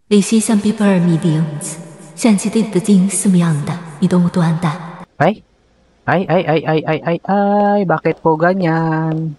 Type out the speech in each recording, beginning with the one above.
李西向比尔米的样子，像极地的金什么样的，你懂我多安的。Ay? Ay, bakit po ganyan?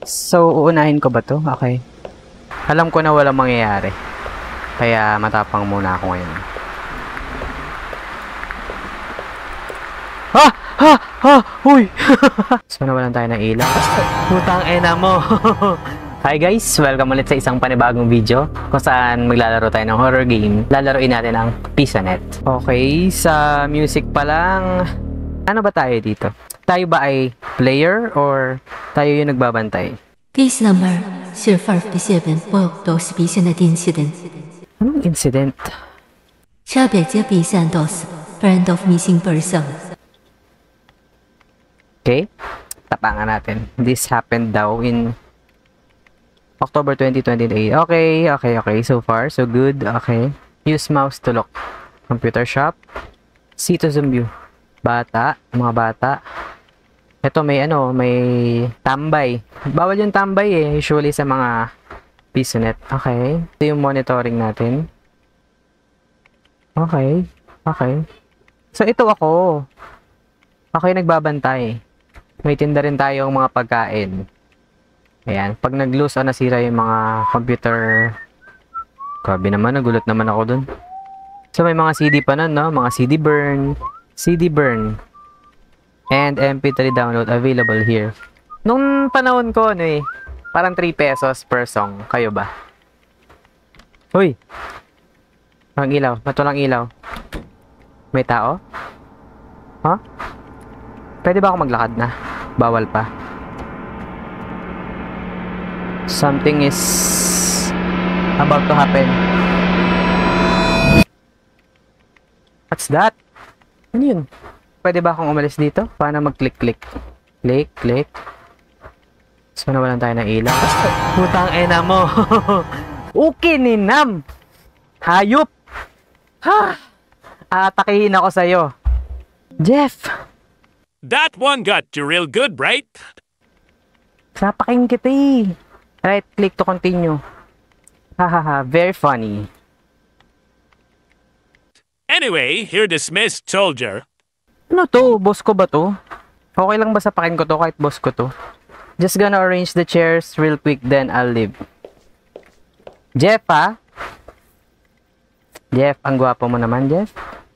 So, uunahin ko ba to? Okay. Alam ko na walang mangyayari. Kaya matapang muna ako ngayon. Uy! So, nawalan tayo ng ilaw. Putang ina mo! Hi guys! Welcome ulit sa isang panibagong video kung saan maglalaro tayo ng horror game. Lalaroin natin ang PizzaNet. Okay, sa music pa lang, ano ba tayo dito? Tayo ba ay player or tayo yung nagbabantay? Case number 057报都是比现的incident。 Anong incident? 下北街比现都是 friend of missing person。 Okay, tapangan natin. This happened daw in October 2028. Okay. So far, so good. Okay. Use mouse to look. Computer shop. See to zoom view. Bata. Mga bata. Ito may tambay. Bawal yung tambay eh. Usually sa mga PizzaNet. Okay. Ito yung monitoring natin. Okay. So ito ako. Ako yung nagbabantay. May tinda rin tayong mga pagkain. Ayan. Pag nag-lose o nasira yung mga computer. Grabe naman. Nagulat naman ako dun. So may mga CD pa nun, no? Mga CD burn. And MP3 download available here. Nung panahon ko, parang 3 pesos per song. Kayo ba? Uy! Walang ilaw. Ba't walang ilaw? May tao? Huh? Pwede ba ako maglakad na? Bawal pa. Something is about to happen. What's that? Ano yun? Pwede ba akong umalis dito? Paano mag-click? Click. So, nawalan tayo ng ilaw. Putang ina mo! Okay, ninam! Hayop! Ha! Atakihin ako sa'yo. Jeff! That one got you real good, right? Sapaking kita eh. Right click to continue. Hahaha, very funny. Anyway, you're dismissed, soldier. Ano to? Boss ko ba to? Okay lang ba sapakin ko to kahit boss ko to? Just gonna arrange the chairs real quick then I'll leave. Jeff ha? Jeff, ang gwapo mo naman Jeff.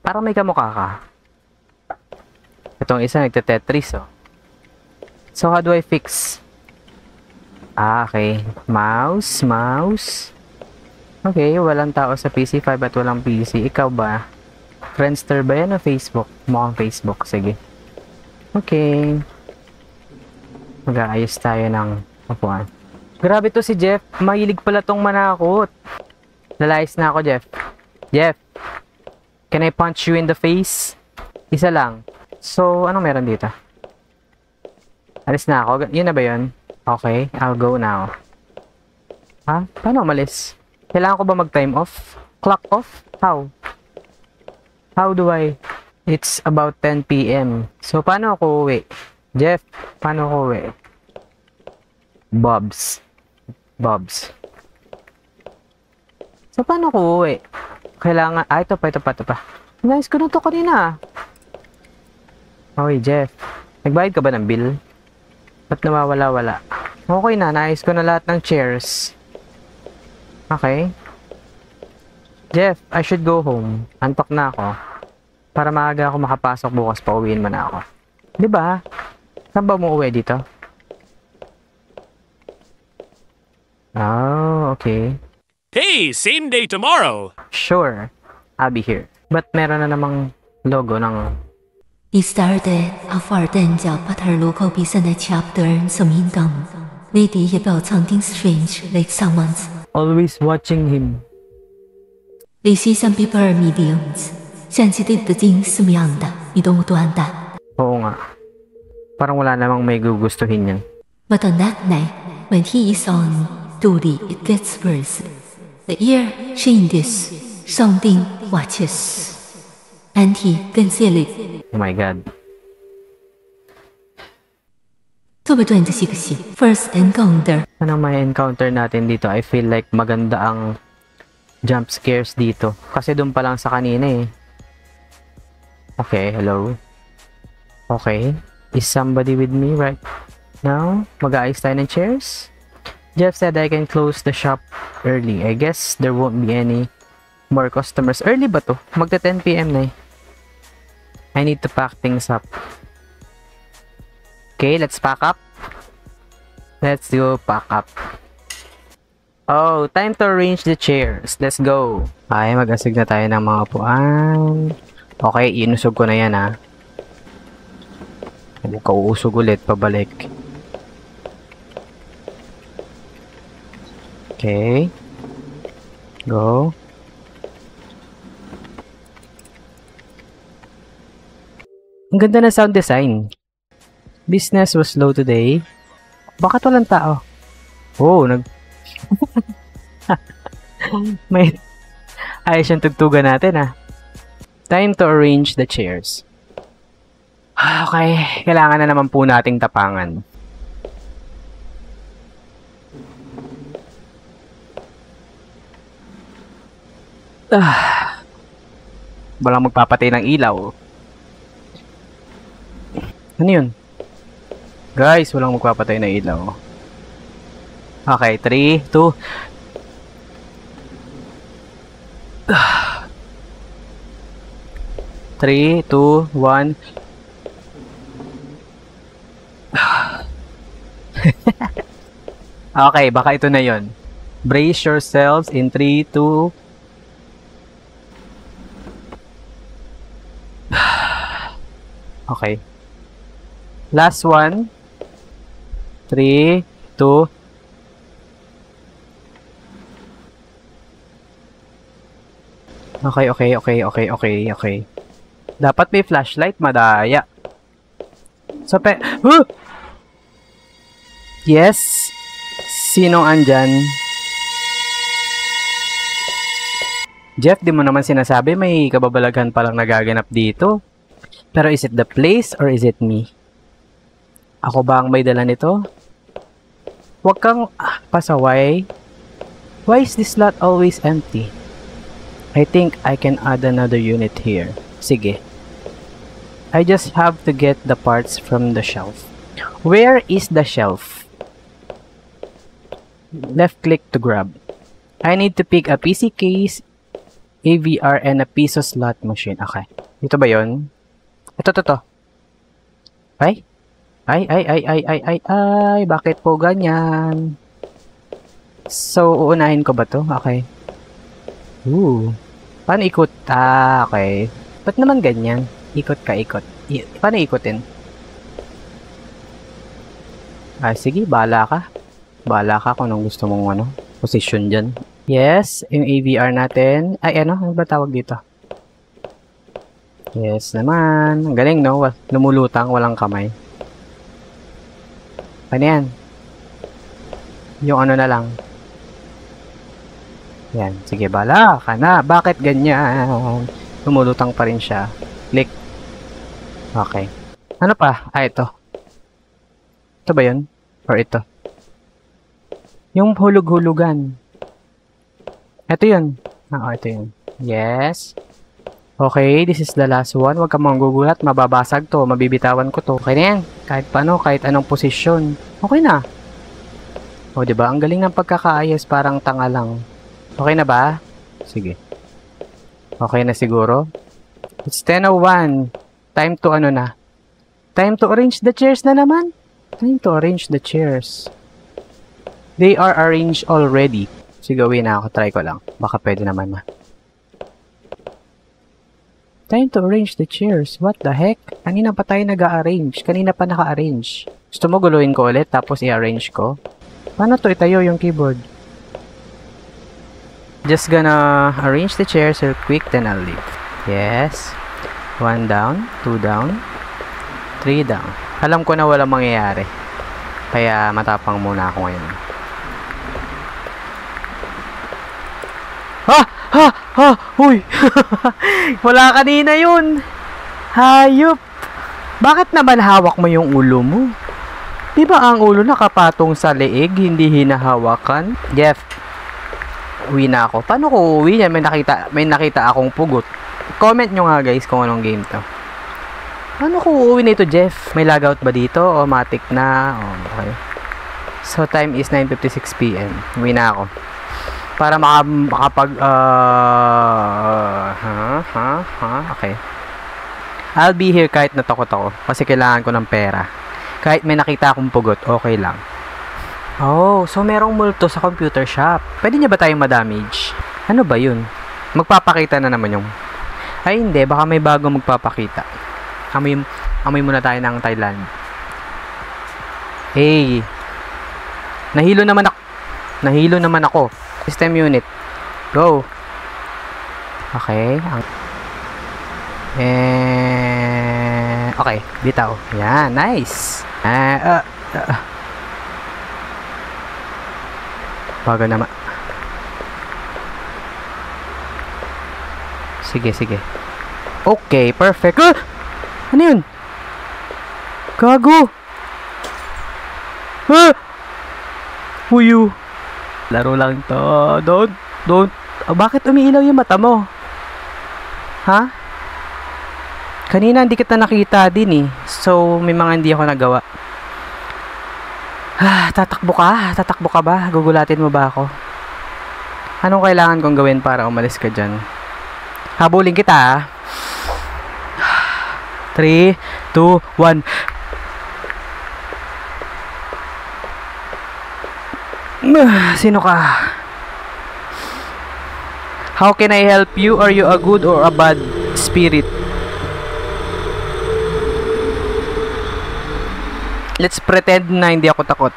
Parang may kamukha ka. Itong isa nagte-Tetris oh. So how do I fix? Okay. Mouse. Okay, walang tao sa PC5 at walang PC. Ikaw ba? Friendster ba yan o Facebook? Mukhang Facebook. Sige. Okay. Mag-aayos tayo ng upuan. Grabe to si Jeff. Mahilig pala tong manakot. Lalayas na ako, Jeff. Jeff, can I punch you in the face? Isa lang. So, anong meron dito? Alis na ako. Yun na ba yun? Okay, I'll go now. Ha? Paano umalis? Kailangan ko ba mag-time off? Clock off? How? How do I? It's about 10 PM. So, paano ako uwi? Jeff, paano ako uwi? Bobs. So, paano ako uwi? Kailangan... ito pa. Nice ko na to kanina. Okay, Jeff. Nagbayad ka ba ng bill? Ba't nawawala-wala? Okay na, naayos ko na lahat ng chairs. Okay. Jeff, I should go home. Antok na ako. Para maaga ako makapasok bukas, pauwiin mo na ako. Diba? Saan ba umuwi dito? Oh, okay. Hey, same day tomorrow. Sure, I'll be here. But meron na namang logo ng... He started a far den 角把他路口比赛的 chapter 什么应当，内地也表曾经 strange like someone's。 Always watching him. 李西向比尔米的样子，像极地的金什么样的，你懂我多安的。 Oo nga. Parang wala namang may gugustuhin yan. But on that night, when he is on duty, it gets worse. The ear seen this, something watches. And he conceal it. Oh my God. 这么短的一个戏 First encounter. Anong may encounter natin dito? I feel like maganda ang jump scares dito. Kasi doon pa lang sa kanina eh. Okay, hello. Okay. Is somebody with me right now? Mag-aayos tayo ng chairs? Jeff said I can close the shop early. I guess there won't be any more customers. Early ba to? Magta 10 PM na eh. I need to pack things up. Okay, let's pack up. Let's go pack up. Oh, time to arrange the chairs. Let's go. Ay, mag-asig na tayo ng mga upuan. Okay, inusog ko na yan ha. Huwag ka uusog ulit, pabalik. Okay. Go. Ang ganda na sound design. Business was slow today. Bakit walang tao? Oh, may ayos yung tugtugan natin ah. Time to arrange the chairs. Okay, kailangan na naman po nating tapangan. Walang magpapatay ng ilaw. Ano yun? Guys, walang magpapatay ng ilaw. Okay, 3, 2. 3, 2, 1. Okay, baka ito na yon. Brace yourselves in 3, 2. Okay. Last one. 3, 2. Okay. Dapat may flashlight, madaya. So, Yes? Sinong andyan? Jeff, di mo naman sinasabi may kababalaghan palang nagaganap dito. Pero is it the place or is it me? Ako ba ang may dala nito? Huwag kang pasaway. Why is this lot always empty? I think I can add another unit here. Sige. I just have to get the parts from the shelf. Where is the shelf? Left click to grab. I need to pick a PC case, AVR, and a piso slot machine. Okay. Ito ba yun? Ito. Ay, bakit po ganyan? So, uunahin ko ba to? Okay. Paano ikot? Okay. Ba't naman ganyan? Ikot. Paano ikotin? Sige, bahala ka. Bahala ka kung anong gusto mong position dyan. Yes, yung AVR natin. Ano ba tawag dito? Yes naman. Ang galing, no? Lumulutang, walang kamay. Ano yan? Yung na lang. Yan. Sige, bala ka na. Bakit ganyan? Lumulutang pa rin siya. Click. Okay. Ano pa? Ito. Ito ba yun? Or ito? Yung hulug-hulugan. Ito yun. Ito yun. Yes. Okay, this is the last one. Huwag kang manggugulat. Mababasag to. Mabibitawan ko to. Okay na yan. Kahit paano, kahit anong posisyon. Okay na. O, diba? Ang galing ng pagkakaayos. Parang tanga lang. Okay na ba? Sige. Okay na siguro. It's 10:01. Time to Time to arrange the chairs na naman. Time to arrange the chairs. They are arranged already. Sige, gawin na ako. Try ko lang. Baka pwede naman na. Time to arrange the chairs. What the heck? Kanina pa tayo nag-a-arrange. Kanina pa naka-arrange. Gusto mo guluhin ko ulit tapos i-arrange ko? Paano to itayo yung keyboard? Just gonna arrange the chairs real quick, then I'll leave. Yes. 1 down, 2 down, 3 down. Alam ko na walang mangyayari. Kaya matapang muna ako ngayon. Huy! Wala kanina yun! Hayop! Bakit naman hawak mo yung ulo mo? Di ba ang ulo nakapatong sa leeg, hindi hinahawakan? Jeff, Uwi na ako. Paano ko uwi yan? May nakita akong pugot. Comment nyo nga guys kung anong game to. Paano ko uuwi nito, Jeff? May logout ba dito? O matik na? Oh, okay. So, time is 9:56 PM. Uwi na ako. Para okay. I'll be here kahit natakot ako. Kasi kailangan ko ng pera. Kahit may nakita akong pugot, okay lang. Oh, so merong multo sa computer shop. Pwede niya ba tayong ma-damage? Ano ba yun? Magpapakita na naman yung... Ay, hindi. Baka may bago magpapakita. Amoy muna tayo ng Thailand. Hey! Nahilo naman ako. System unit. Go! Okay. Okay. Bitaw. Yan. Nice. Bago naman. Sige. Okay, perfect. Ano yun? Gago! Huyu! Laro lang to. Don't. Bakit umiilaw yung mata mo? Ha? Kanina hindi kita nakita din eh. So, may mga hindi ako nagawa. Tatakbo ka ba? Gugulatin mo ba ako? Anong kailangan kong gawin para umalis ka dyan? Habulin kita. 3, 2, 1. Sino ka? How can I help you? Are you a good or a bad spirit? Let's pretend na hindi ako takot.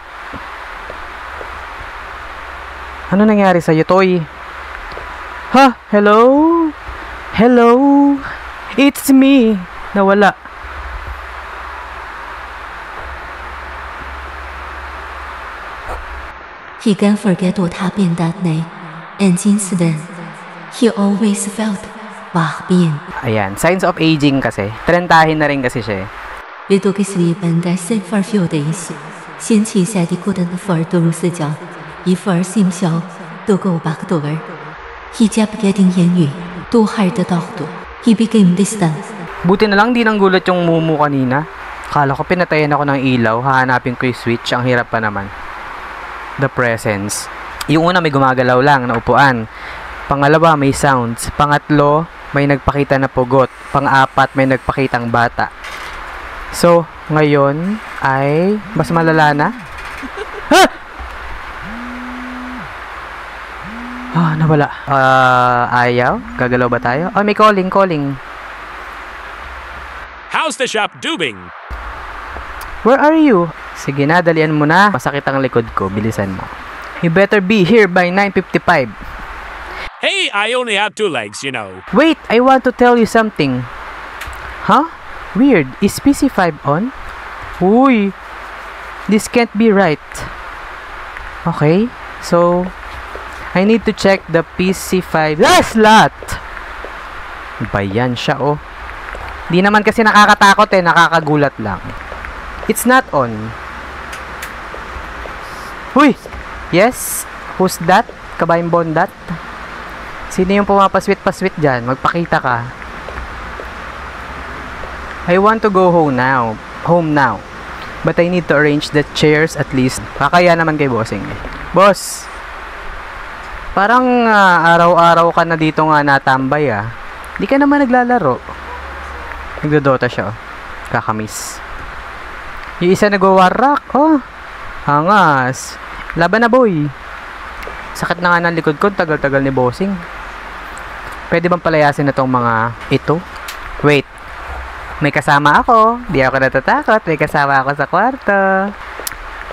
Ano nangyari sa'yo, Toy? Ha? Hello? Hello? It's me. Nawala. He can't forget what happened that night, and since then, he always felt being. Ayan, signs of aging kasi. Trentahin na rin kasi siya. We took sleep and rested for a few days. Since he said he couldn't afford to lose the job, he forced himself to go back to work. He kept getting angry, too hard to talk to. He became distant. Buti na lang di nang gulat yung mumu kanina. Kala ko pinatayan ako ng ilaw, hahanapin ko yung switch, ang hirap pa naman. The presence. Yung una may gumagalaw lang na upuan. Pangalawa may sounds. Pangatlo may nagpakita na pugot. Pang-apat may nagpakitang bata. So, ngayon ay mas malala na. Ha! Nawala. Ayaw? Gagalaw ba tayo? May calling. How's the shop doing? Where are you? Sige na, dalian mo na. Masakit ang likod ko. Bilisan mo. You better be here by 9:55. Hey, I only have 2 legs, you know. Wait, I want to tell you something. Huh? Weird. Is PC5 on? Uy. This can't be right. Okay. So, I need to check the PC5. Slot! Bayan siya, oh. Di naman kasi nakakatakot eh. Nakakagulat lang. It's not on. Uy! Yes? Who's that? Kabayang bondat? Sino yung pumapaswit-paswit dyan? Magpakita ka. I want to go home now. But I need to arrange the chairs at least. Kakaya naman kay bossing. Boss! Parang araw-araw ka na dito nga natambay ah. Di ka naman naglalaro. Nagdodota siya oh. Kakamiss. Yung isa nagwawarak. Oh. Hangas. Laban na boy. Sakit na nga ng likod ko. Tagal-tagal ni bossing. Pwede bang palayasin na tong mga ito? Wait. May kasama ako. Di ako natatakot. May kasama ako sa kwarto.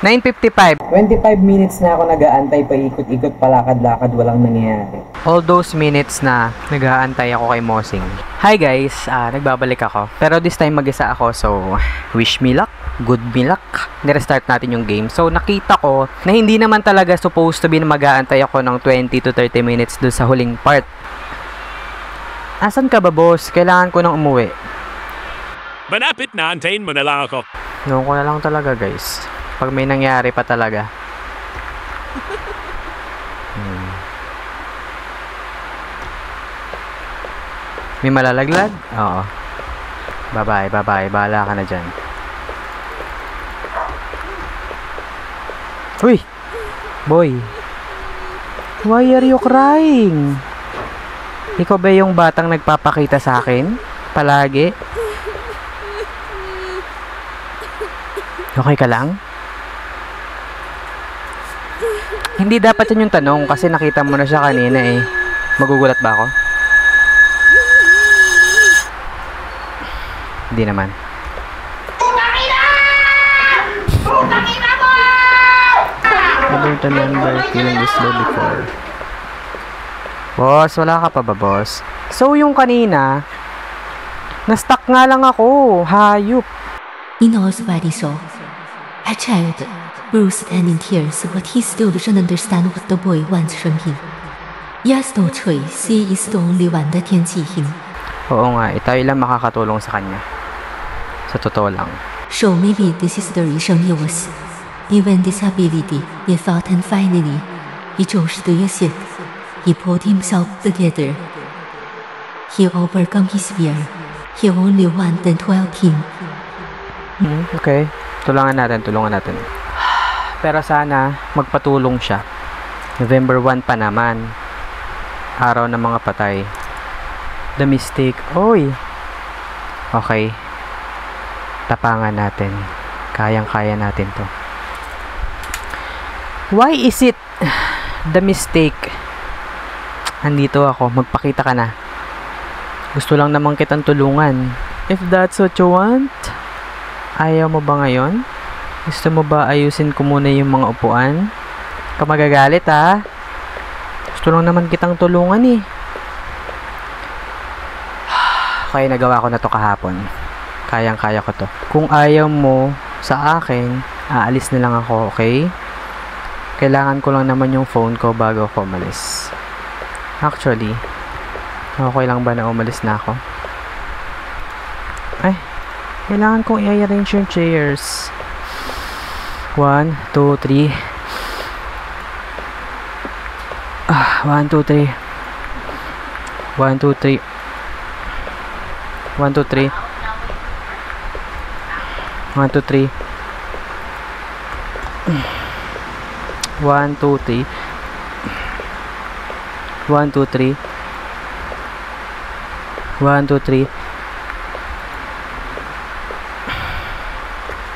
9:55. 25 minutes na ako nag-aantay pa ikot-ikot palakad-lakad. Walang nangyayari. All those minutes na nag-aantay ako kay Mosing. Hi guys. Nagbabalik ako. Pero this time mag-isa ako. So, wish me luck. Good me luck. Nirestart natin yung game. So, nakita ko na hindi naman talaga supposed to be na mag-aantay ako ng 20 to 30 minutes doon sa huling part. Asan ka ba, boss? Kailangan ko nang umuwi. Manapit na, antayin mo na lang ako. Noon ko na lang talaga, guys. Pag may nangyari pa talaga. May malalaglag? Oo. Bye-bye, bye-bye. Bahala ka na dyan. Uy! Boy! Why are you crying? Ikaw ba yung batang nagpapakita sa akin? Palagi? Okay ka lang? Hindi dapat yun yung tanong kasi nakita mo na siya kanina eh. Magugulat ba ako? Hindi naman. I don't remember feeling this low before. Boss, wala ka pa ba, boss? So, yung kanina, na-stuck nga lang ako. Hayop. He knows what he saw. A child, bruised and in tears, but he still doesn't understand what the boy wants from him. Yes, no choice. He is the only one that can see him. Oo nga, tayo lang makakatulong sa kanya. Sa totoo lang. So maybe this is the reason he was given this ability. He thought, and finally, he chose to use it. He pulled himself together. He overcome his fear. He only wanted to help him. Okay. Tulungan natin. Pero sana, magpatulong siya. November 1 pa naman. Araw ng mga patay. The mistake. Oy! Okay. Tapangan natin. Kayang-kaya natin to. Why is it the mistake? Andito ako. Magpakita ka na. Gusto lang naman kitang tulungan. If that's what you want, ayaw mo ba ngayon? Gusto mo ba ayusin ko muna yung mga upuan? Ka magagalit ha? Gusto lang naman kitang tulungan eh. Kaya nagawa ko na to kahapon. Kayang-kaya ko to. Kung ayaw mo sa akin, aalis na lang ako, okay? Kailangan ko lang naman yung phone ko bago ako umalis. Actually, okay lang ba na umalis na ako? Ay, kailangan kong i-arrange yung chairs. 1, 2, 3. 1, 2, 3. 1, 2, 3. 1, 2, 3. 1, 2, 3. 1, 2, 3. 1, 2, 3. 1, 2, 3.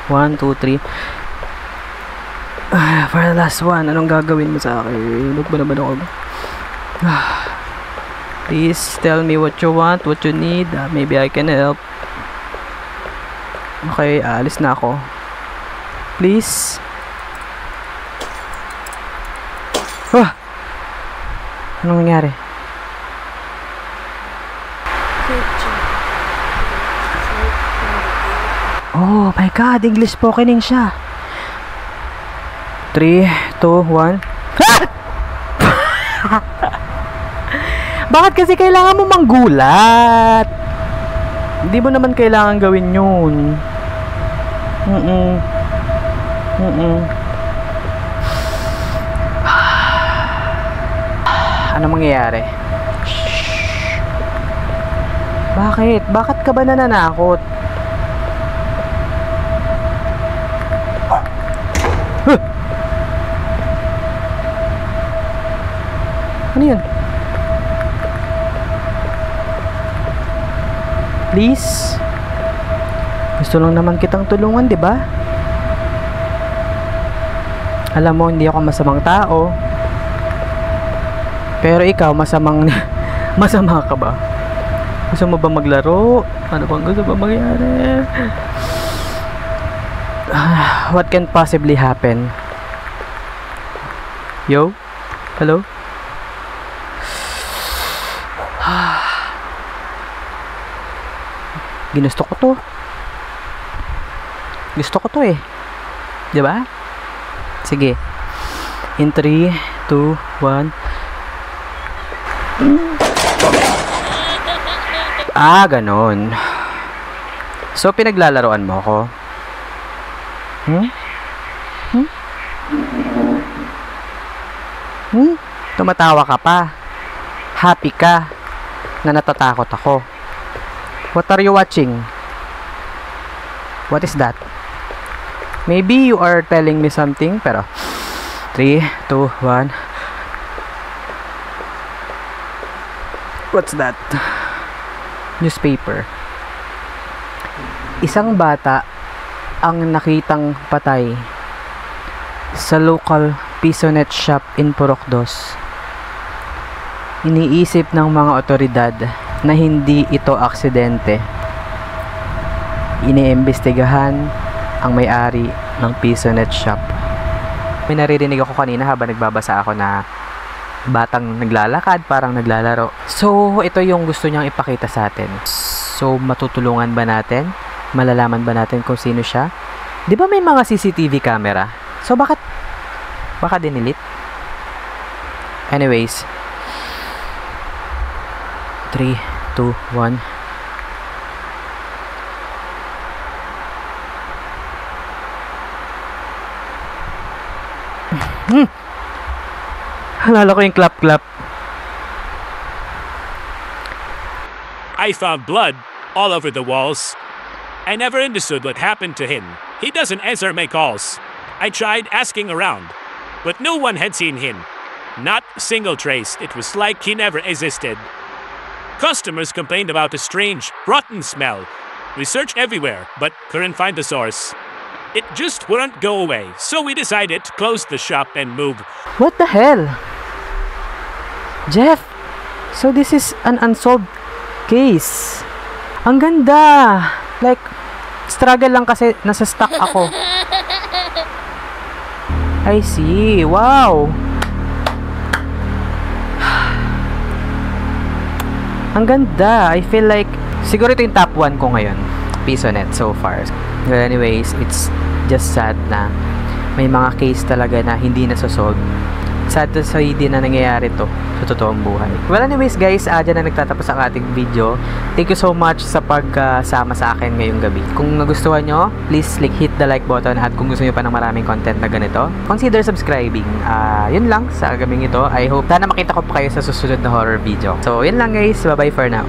1, 2, 3. For the last one, anong gagawin mo sa akin? Huwag ba naman ako? Please tell me what you want, what you need. Maybe I can help. Okay, aalis na ako. Please. Anong nangyari? Oh my God, English spokening siya. 3, 2, 1. Bakit kasi kailangan mo manggulat? Hindi mo naman kailangan gawin yun. Ano mangyayari? Bakit? Bakit ka ba nananakot? Ano yun? Please? Gusto lang naman kitang tulungan, di ba? Alam mo, hindi ako masamang tao. Pero ikaw, masama ka ba? Gusto mo ba maglaro? Ano bang gusto ba mangyari? What can possibly happen? Yo? Hello? Ginusto ko to. Gusto ko to eh. Diba? Sige. In 3, 2, 1. Ganon. So, pinaglalaroan mo ako? Tumatawa ka pa. Happy ka na natatakot ako. What are you watching? What is that? Maybe you are telling me something, pero 3, 2, 1. What's that? Newspaper. Isang bata ang nakitang patay sa local Pisonet shop in Purokdos. Iniisip ng mga otoridad na hindi ito aksidente. Iniimbestigahan ang may-ari ng Pisonet shop. May naririnig ako kanina habang nagbabasa ako na batang naglalakad, parang naglalaro. So, ito yung gusto niyang ipakita sa atin. So, matutulungan ba natin? Malalaman ba natin kung sino siya? Di ba may mga CCTV camera? So, baka dinilit? Anyways, 3, 2, 1. Halala ko yung clap-clap. I found blood all over the walls. I never understood what happened to him. He doesn't answer my calls. I tried asking around, but no one had seen him. Not a single trace. It was like he never existed. Customers complained about a strange, rotten smell. We searched everywhere, but couldn't find the source. It just wouldn't go away, so we decided to close the shop and move. What the hell? Jeff, so this is an unsolved case. Ang ganda. Like, struggle lang kasi nasa stuck ako. I see. Wow. Ang ganda. I feel like siguro ito yung top 1 ko ngayon. Pisonet so far. But anyways, it's just sad na may mga case talaga na hindi nasosolve. Sad to say din na nangyayari to sa totoong buhay. Well, anyways guys, dyan na nagtatapos ang ating video. Thank you so much sa pagsama sa akin ngayong gabi. Kung nagustuhan nyo, please hit the like button, at kung gusto nyo pa ng maraming content na ganito, consider subscribing. Yun lang sa gabing ito. I hope sana makita ko pa kayo sa susunod na horror video. So, yun lang guys. Bye-bye for now.